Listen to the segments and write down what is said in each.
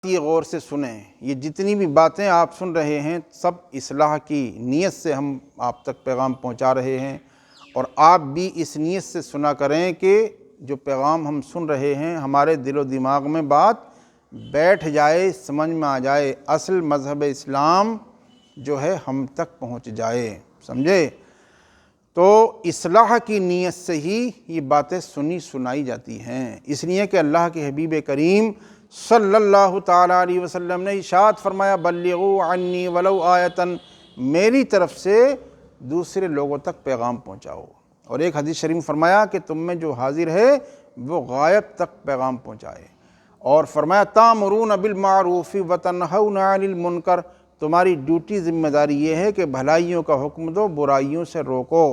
یہ غور سے سنیں، یہ جتنی بھی باتیں آپ سن رہے ہیں سب اصلاح کی نیت سے ہم آپ تک پیغام پہنچا رہے ہیں، اور آپ بھی اس نیت سے سنا کریں کہ جو پیغام ہم سن رہے ہیں ہمارے دل و دماغ میں بات بیٹھ جائے، سمجھ میں آ جائے، اصل مذہب اسلام جو ہے ہم تک پہنچ جائے، سمجھے؟ تو اصلاح کی نیت سے ہی یہ باتیں سنائی جاتی ہیں، اس لیے کہ اللہ کے حبیب کریم صلی اللہ تعالیٰ علیہ وسلم نے ارشاد فرمایا بلغوا عنی ولو آیۃ، میری طرف سے دوسرے لوگوں تک پیغام پہنچاؤ، اور ایک حدیث شریف میں فرمایا کہ تم میں جو حاضر ہے وہ غائب تک پیغام پہنچائے، اور فرمایا تامرون بالمعروف وتنہون عن المنکر، تمہاری ڈیوٹی ذمہ داری یہ ہے کہ بھلائیوں کا حکم دو، برائیوں سے روکو،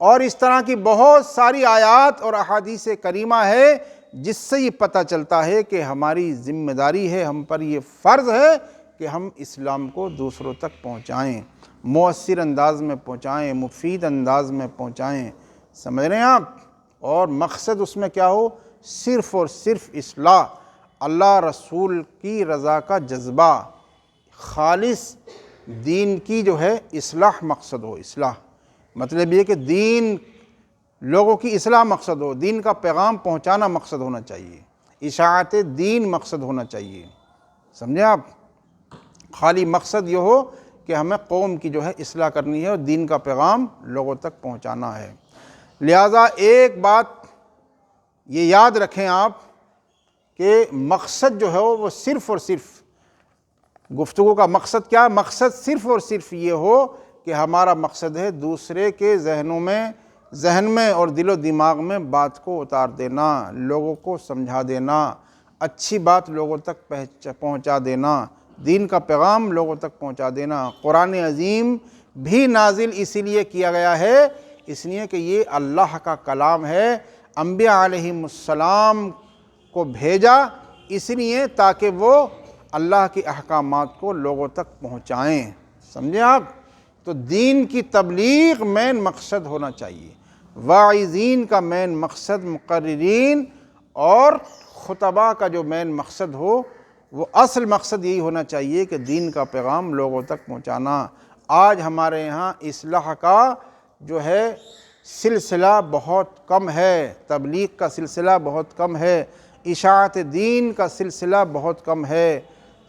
اور اس طرح کی بہت ساری آیات اور احادیث کریمہ ہے جس سے یہ پتہ چلتا ہے کہ ہماری ذمہ داری ہے، ہم پر یہ فرض ہے کہ ہم اسلام کو دوسروں تک پہنچائیں، مؤثر انداز میں پہنچائیں، مفید انداز میں پہنچائیں، سمجھ رہے ہیں آپ؟ اور مقصد اس میں کیا ہو؟ صرف اور صرف اصلاح، اللہ رسول کی رضا کا جذبہ، خالص دین کی جو ہے اصلاح مقصد ہو، اصلاح مطلب یہ کہ دین لوگوں کی اصلاح مقصد ہو، دین کا پیغام پہنچانا مقصد ہونا چاہیے، اشاعت دین مقصد ہونا چاہیے، سمجھے آپ؟ خالی مقصد یہ ہو کہ ہمیں قوم کی جو ہے اصلاح کرنی ہے اور دین کا پیغام لوگوں تک پہنچانا ہے۔ لہٰذا ایک بات یہ یاد رکھیں آپ کہ مقصد جو ہے وہ صرف اور صرف گفتگو کا مقصد کیا؟ مقصد صرف اور صرف یہ ہو کہ ہمارا مقصد ہے دوسرے کے ذہن میں اور دل و دماغ میں بات کو اتار دینا، لوگوں کو سمجھا دینا، اچھی بات لوگوں تک پہنچا دینا، دین کا پیغام لوگوں تک پہنچا دینا۔ قرآن عظیم بھی نازل اسی لیے کیا گیا ہے، اس لیے کہ یہ اللہ کا کلام ہے، انبیاء علیہم السلام کو بھیجا اس لیے تاکہ وہ اللہ کے احکامات کو لوگوں تک پہنچائیں، سمجھے آپ؟ تو دین کی تبلیغ مین مقصد ہونا چاہیے، واعظین کا مین مقصد، مقررین اور خطباء کا جو مین مقصد ہو وہ اصل مقصد یہی ہونا چاہیے کہ دین کا پیغام لوگوں تک پہنچانا۔ آج ہمارے یہاں اصلاح کا جو ہے سلسلہ بہت کم ہے، تبلیغ کا سلسلہ بہت کم ہے، اشاعت دین کا سلسلہ بہت کم ہے،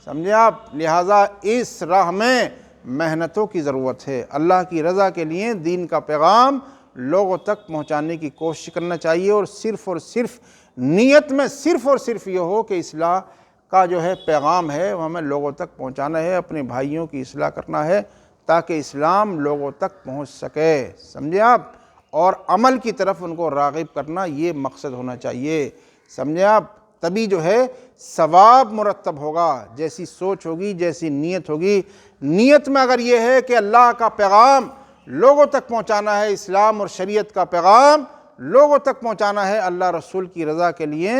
سمجھے آپ؟ لہٰذا اس راہ میں محنتوں کی ضرورت ہے، اللہ کی رضا کے لیے دین کا پیغام لوگوں تک پہنچانے کی کوشش کرنا چاہیے، اور صرف نیت میں صرف اور صرف یہ ہو کہ اصلاح کا جو ہے پیغام ہے وہ ہمیں لوگوں تک پہنچانا ہے، اپنے بھائیوں کی اصلاح کرنا ہے تاکہ اسلام لوگوں تک پہنچ سکے، سمجھے آپ؟ اور عمل کی طرف ان کو راغب کرنا یہ مقصد ہونا چاہیے، سمجھے آپ؟ تبھی جو ہے ثواب مرتب ہوگا، جیسی سوچ ہوگی، جیسی نیت ہوگی۔ نیت میں اگر یہ ہے کہ اللہ کا پیغام لوگوں تک پہنچانا ہے، اسلام اور شریعت کا پیغام لوگوں تک پہنچانا ہے اللہ رسول کی رضا کے لیے،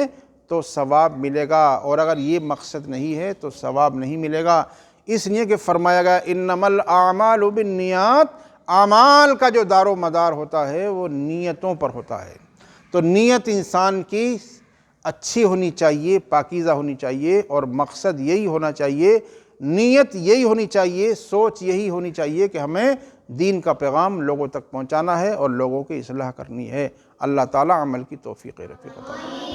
تو ثواب ملے گا، اور اگر یہ مقصد نہیں ہے تو ثواب نہیں ملے گا، اس لیے کہ فرمایا گیا انما الاعمال بالنیات، اعمال کا جو دار و مدار ہوتا ہے وہ نیتوں پر ہوتا ہے، تو نیت انسان کی اچھی ہونی چاہیے، پاکیزہ ہونی چاہیے، اور مقصد یہی ہونا چاہیے، نیت یہی ہونی چاہیے، سوچ یہی ہونی چاہیے کہ ہمیں دین کا پیغام لوگوں تک پہنچانا ہے اور لوگوں کی اصلاح کرنی ہے۔ اللہ تعالیٰ عمل کی توفیق رفیق عطا فرمائے۔